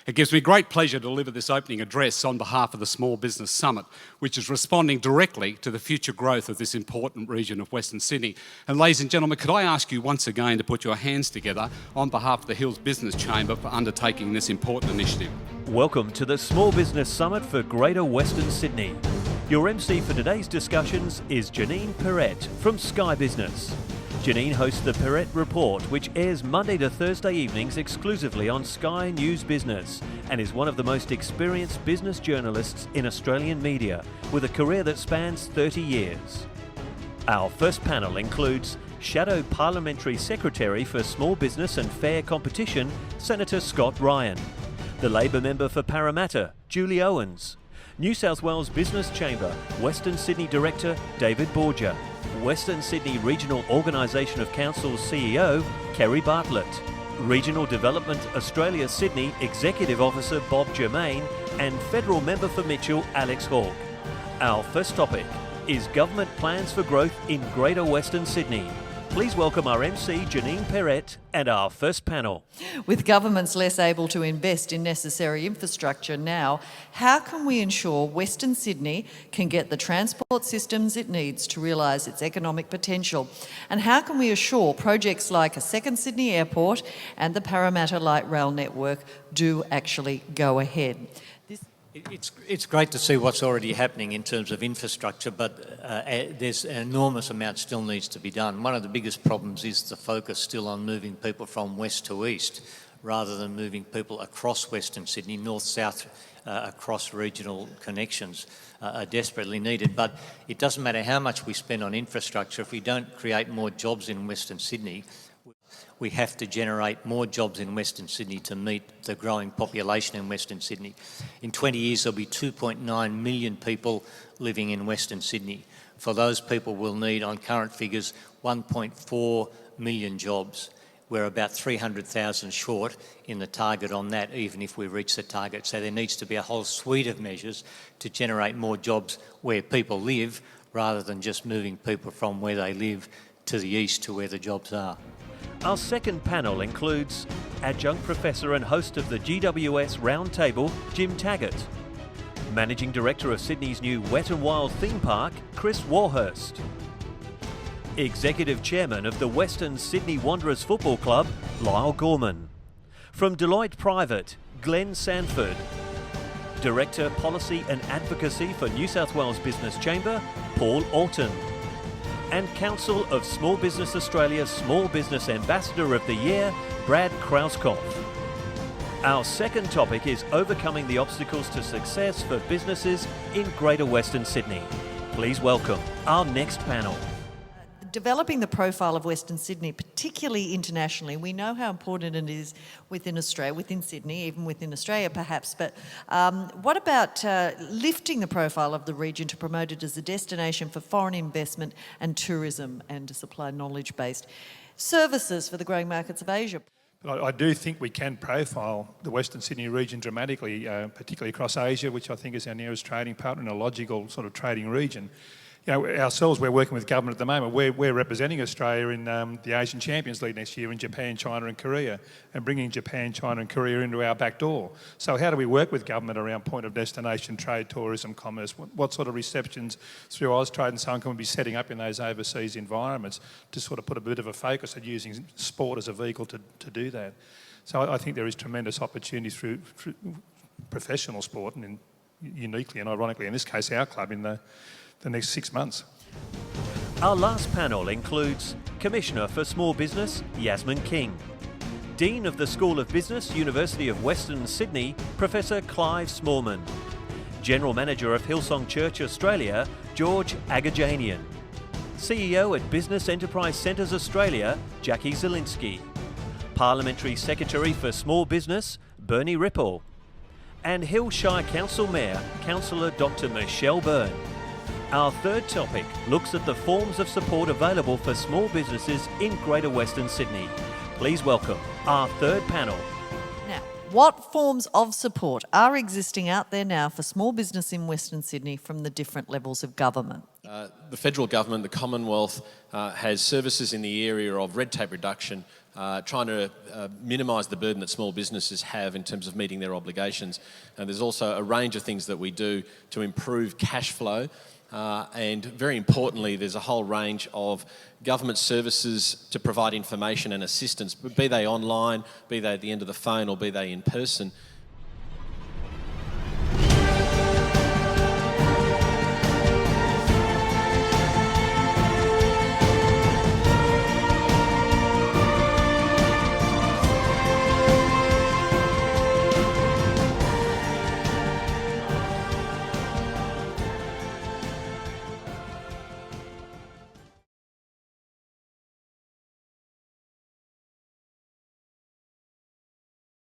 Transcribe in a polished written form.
It gives me great pleasure to deliver this opening address on behalf of the Small Business Summit, which is responding directly to the future growth of this important region of Western Sydney. And ladies and gentlemen, could I ask you once again to put your hands together on behalf of the Hills Business Chamber for undertaking this important initiative. Welcome to the Small Business Summit for Greater Western Sydney. Your MC for today's discussions is Janine Perrett from Sky Business. Janine hosts the Perrett Report, which airs Monday to Thursday evenings exclusively on Sky News Business, and is one of the most experienced business journalists in Australian media, with a career that spans 30 years. Our first panel includes Shadow Parliamentary Secretary for Small Business and Fair Competition, Senator Scott Ryan, the Labor Member for Parramatta, Julie Owens, New South Wales Business Chamber, Western Sydney Director, David Borger, Western Sydney Regional Organisation of Council's CEO, Kerry Bartlett, Regional Development Australia Sydney Executive Officer Bob Germain, and Federal Member for Mitchell, Alex Hawke. Our first topic is government plans for growth in Greater Western Sydney. Please welcome our MC, Janine Perrett, and our first panel. With governments less able to invest in necessary infrastructure now, how can we ensure Western Sydney can get the transport systems it needs to realise its economic potential? And how can we assure projects like a second Sydney Airport and the Parramatta Light Rail Network do actually go ahead? It's great to see what's already happening in terms of infrastructure, but there's an enormous amount still needs to be done. One of the biggest problems is the focus still on moving people from west to east, rather than moving people across Western Sydney, north-south, across regional connections are desperately needed. But it doesn't matter how much we spend on infrastructure, if we don't create more jobs in Western Sydney, we have to generate more jobs in Western Sydney to meet the growing population in Western Sydney. In 20 years, there'll be 2.9 million people living in Western Sydney. For those people, we'll need, on current figures, 1.4 million jobs. We're about 300,000 short in the target on that, even if we reach the target. So there needs to be a whole suite of measures to generate more jobs where people live, rather than just moving people from where they live to the east to where the jobs are. Our second panel includes Adjunct Professor and host of the GWS Roundtable, Jim Taggart, Managing Director of Sydney's new Wet and Wild theme park, Chris Warhurst, Executive Chairman of the Western Sydney Wanderers Football Club, Lyle Gorman, from Deloitte Private, Glenn Sanford, Director Policy and Advocacy for New South Wales Business Chamber, Paul Alton, and Council of Small Business Australia Small Business Ambassador of the Year, Brad Krauskopf. Our second topic is overcoming the obstacles to success for businesses in Greater Western Sydney. Please welcome our next panel. Developing the profile of Western Sydney, particularly internationally, we know how important it is within Australia, within Sydney, even within Australia perhaps, but what about lifting the profile of the region to promote it as a destination for foreign investment and tourism, and to supply knowledge-based services for the growing markets of Asia? I do think we can profile the Western Sydney region dramatically, particularly across Asia, which I think is our nearest trading partner and a logical sort of trading region. You know, ourselves, we're working with government at the moment. We're representing Australia in the Asian Champions League next year in Japan, China and Korea, and bringing Japan, China and Korea into our back door. So how do we work with government around point of destination, trade, tourism, commerce? What sort of receptions through Austrade and so on can we be setting up in those overseas environments to sort of put a bit of a focus on using sport as a vehicle to do that? So I think there is tremendous opportunity through professional sport, and uniquely and ironically in this case our club, in the next 6 months. Our last panel includes Commissioner for Small Business, Yasmin King, Dean of the School of Business, University of Western Sydney, Professor Clive Smallman, General Manager of Hillsong Church Australia, George Agajanian, CEO at Business Enterprise Centres Australia, Jackie Zielinski, Parliamentary Secretary for Small Business, Bernie Ripple, and Hillshire Council Mayor, Councillor Dr Michelle Byrne. Our third topic looks at the forms of support available for small businesses in Greater Western Sydney. Please welcome our third panel. Now, what forms of support are existing out there now for small business in Western Sydney from the different levels of government? The federal government, the Commonwealth, has services in the area of red tape reduction, trying to minimise the burden that small businesses have in terms of meeting their obligations. And there's also a range of things that we do to improve cash flow. And very importantly, there's a whole range of government services to provide information and assistance, be they online, be they at the end of the phone, or be they in person.